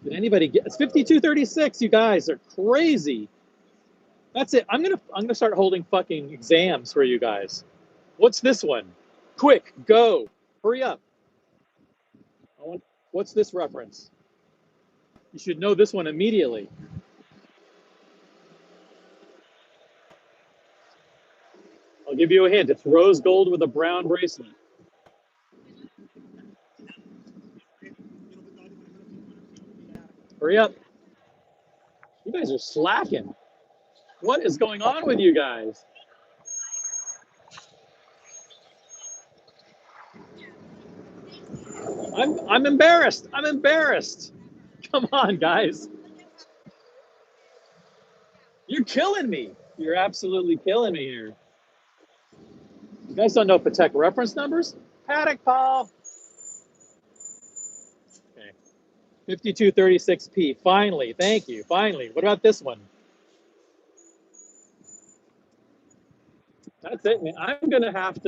Did anybody get it's 52:36? You guys are crazy. That's it. I'm gonna start holding fucking exams for you guys. What's this one? Quick, go. Hurry up. What's this reference? You should know this one immediately. I'll give you a hint. It's rose gold with a brown bracelet. Hurry up. You guys are slacking. What is going on with you guys? I'm embarrassed. I'm embarrassed. Come on, guys. You're killing me. You're absolutely killing me here. You guys don't know Patek reference numbers? Paddock, Paul. Okay. 5236P. Finally. Thank you. Finally. What about this one? That's it, man. I'm going to have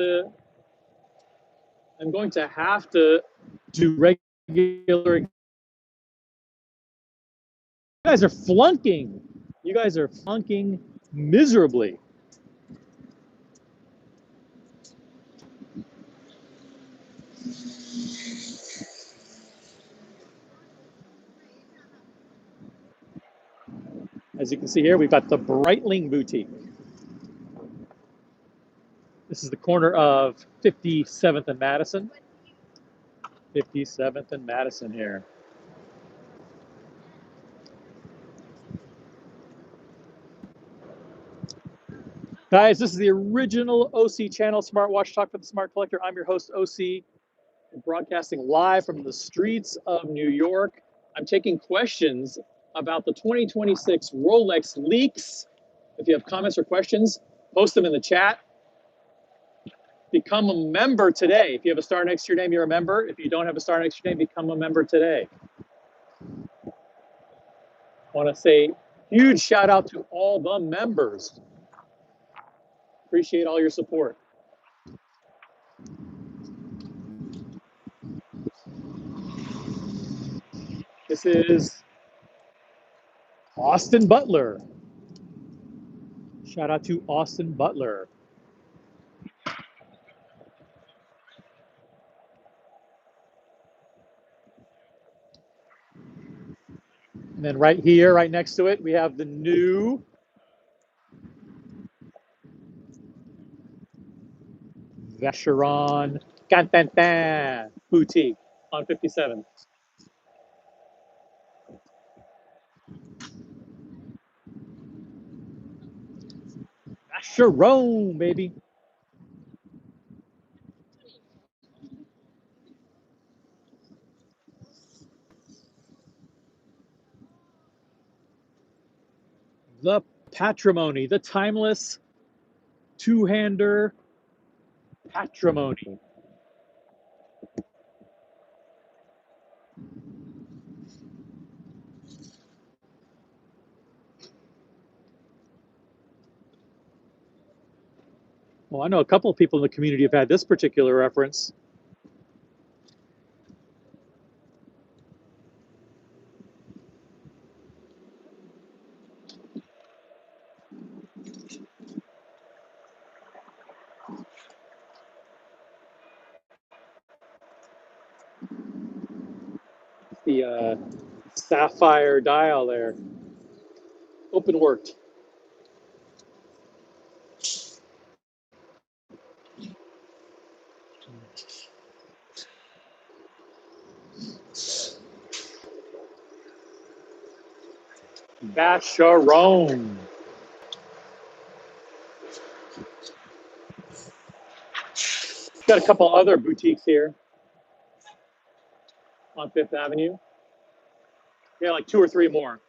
to do regular. You guys are flunking. You guys are flunking miserably. As you can see here, we've got the Breitling Boutique. This is the corner of 57th and Madison. 57th and Madison here. Guys, this is the original OC channel, Smartwatch Talk for the Smart Collector. I'm your host, OC, broadcasting live from the streets of New York. I'm taking questions about the 2026 Rolex leaks. If you have comments or questions, post them in the chat. Become a member today. If you have a star next to your name, you're a member. If you don't have a star next to your name, become a member today. I want to say huge shout out to all the members. Appreciate all your support. This is Austin Butler. Shout out to Austin Butler. And then right here, right next to it, we have the new Vacheron Constantin Boutique on 57. Vacheron, baby. The Patrimony, the timeless two-hander Patrimony. Well, I know a couple of people in the community have had this particular reference. The sapphire dial there. Open worked. Vacheron. Got a couple other boutiques here on Fifth Avenue. Yeah, like 2 or 3 more.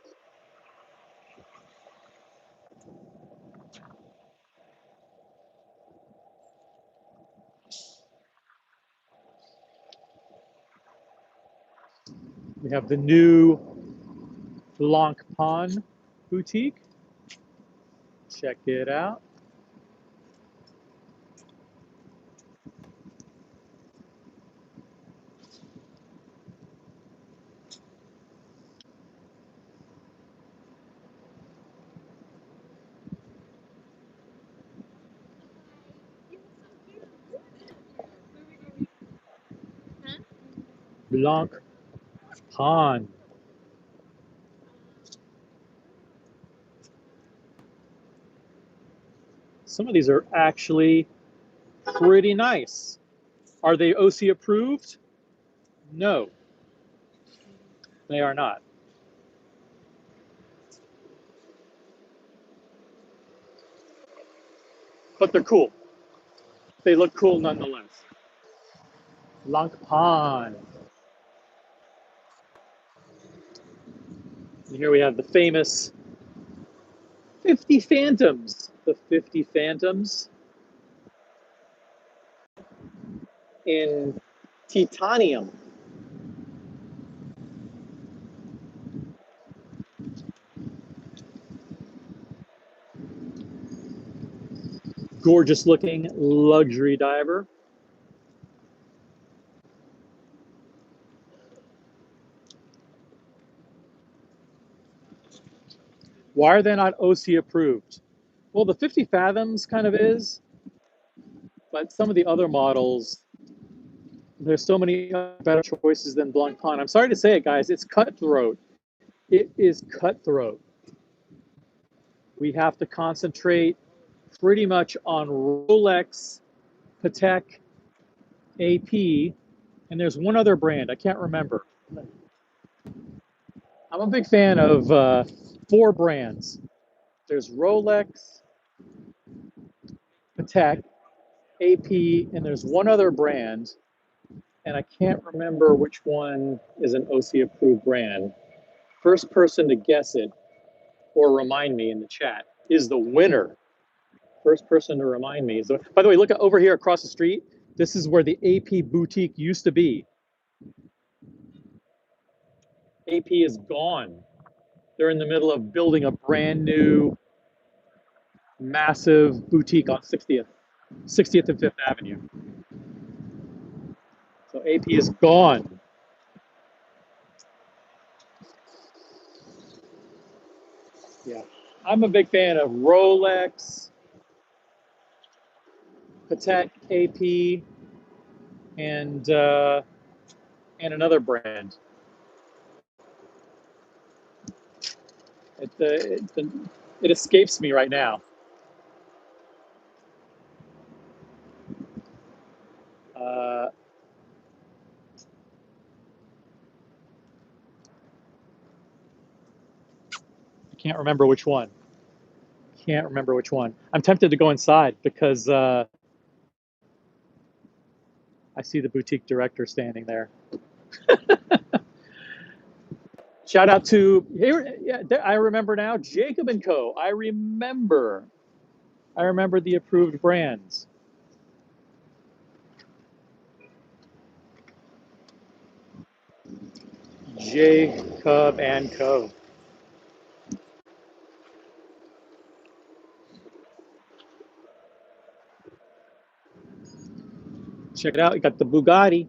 We have the new Blancpain boutique. Check it out. Blancpain. Some of these are actually pretty nice. Are they OC approved? No, they are not. But they're cool. They look cool nonetheless. Blancpain. And here we have the famous 50 Phantoms. The 50 Phantoms in titanium. Gorgeous looking luxury diver. Why are they not OC approved? Well, the 50 Fathoms kind of is, but some of the other models, there's so many better choices than Blancpain. I'm sorry to say it, guys, it's cutthroat. It is cutthroat. We have to concentrate pretty much on Rolex, Patek, AP, and there's one other brand, I can't remember. I'm a big fan of 4 brands. There's Rolex, Patek, AP, and there's one other brand, and I can't remember which one is an OC approved brand. First person to guess it or remind me in the chat is the winner. First person to remind me is the, by the way, look at over here across the street. This is where the AP boutique used to be. AP is gone. They're in the middle of building a brand new massive boutique on 60th and 5th Avenue. So AP is gone. Yeah, I'm a big fan of Rolex, Patek, AP, and another brand. It escapes me right now. I can't remember which one. Can't remember which one. I'm tempted to go inside because I see the boutique director standing there. Shout out to here. Yeah, I remember now. Jacob and Co. I remember the approved brands. Jacob and Co. Check it out. You got the Bugatti.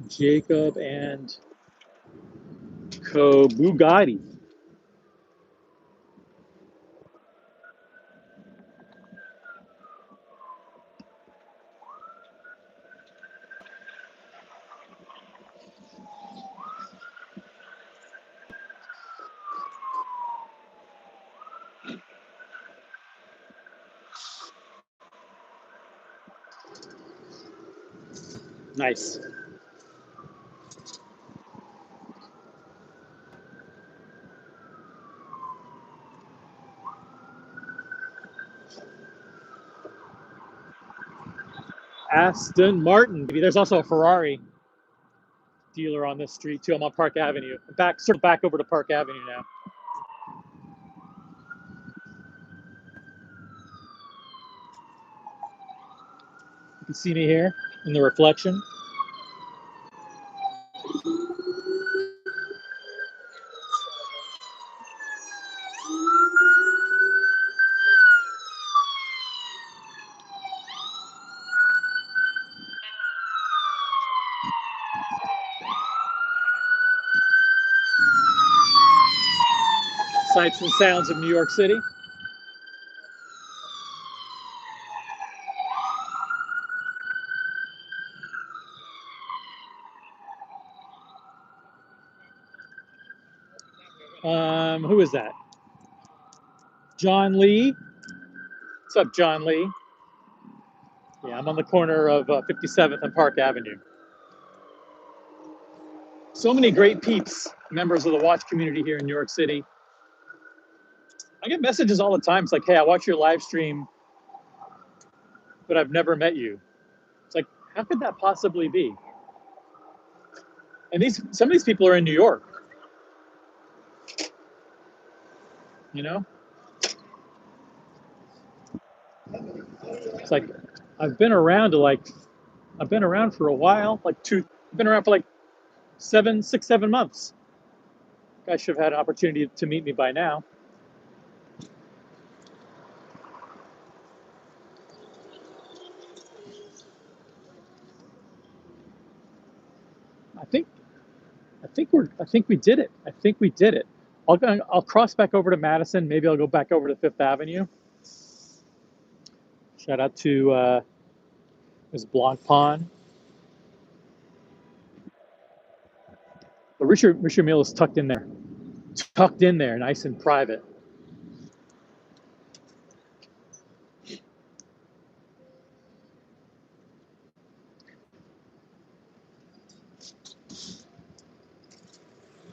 Jacob and Co. Bugatti. Nice. Aston Martin. There's also a Ferrari dealer on this street too. I'm on Park Avenue. Circle back over to Park Avenue now. You can see me here in the reflection. Sights and sounds of New York City. Who is that? John Lee. What's up, John Lee? Yeah, I'm on the corner of 57th and Park Avenue. So many great peeps, members of the watch community here in New York City. I get messages all the time. It's like, hey, I watch your live stream, but I've never met you. It's like, how could that possibly be? And some of these people are in New York. You know? It's like, I've been around for a while, I've been around for like 6, 7 months. I should have had an opportunity to meet me by now. I think we did it. I think we did it. I'll cross back over to Madison. Maybe I'll go back over to Fifth Avenue. Shout out to Ms. Blancpain. But Richard Mille is tucked in there, nice and private.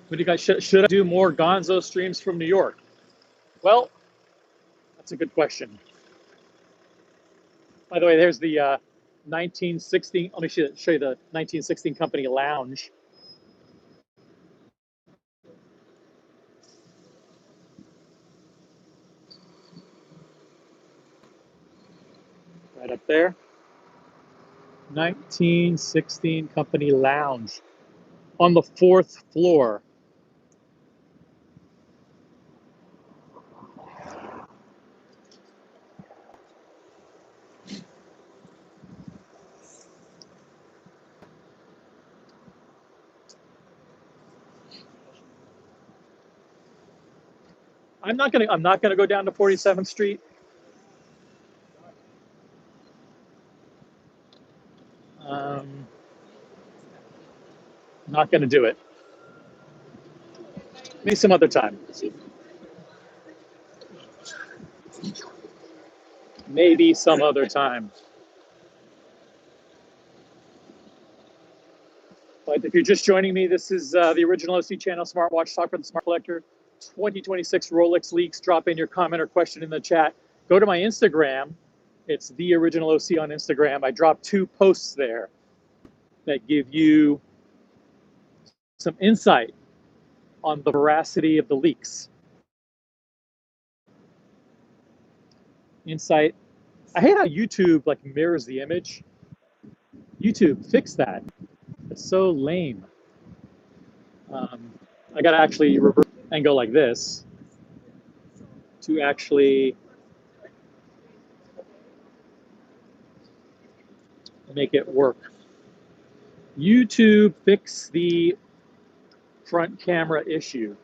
What do you guys, should I do more Gonzo streams from New York? Well, that's a good question. By the way, there's the 1916. Let me show you the 1916 Company Lounge. Right up there. 1916 Company Lounge on the 4th floor. I'm not gonna go down to 47th Street. Not gonna do it. Maybe some other time. Maybe some other time. But if you're just joining me, this is the original OC channel, Smartwatch Talk for the Smart Collector. 2026 Rolex leaks. Drop in your comment or question in the chat. Go to my Instagram. It's the original OC on Instagram. I dropped 2 posts there that give you some insight on the veracity of the leaks. Insight. I hate how YouTube like mirrors the image. YouTube, fix that. It's so lame. I gotta actually reverse and go like this to actually make it work. YouTube, fix the front camera issue.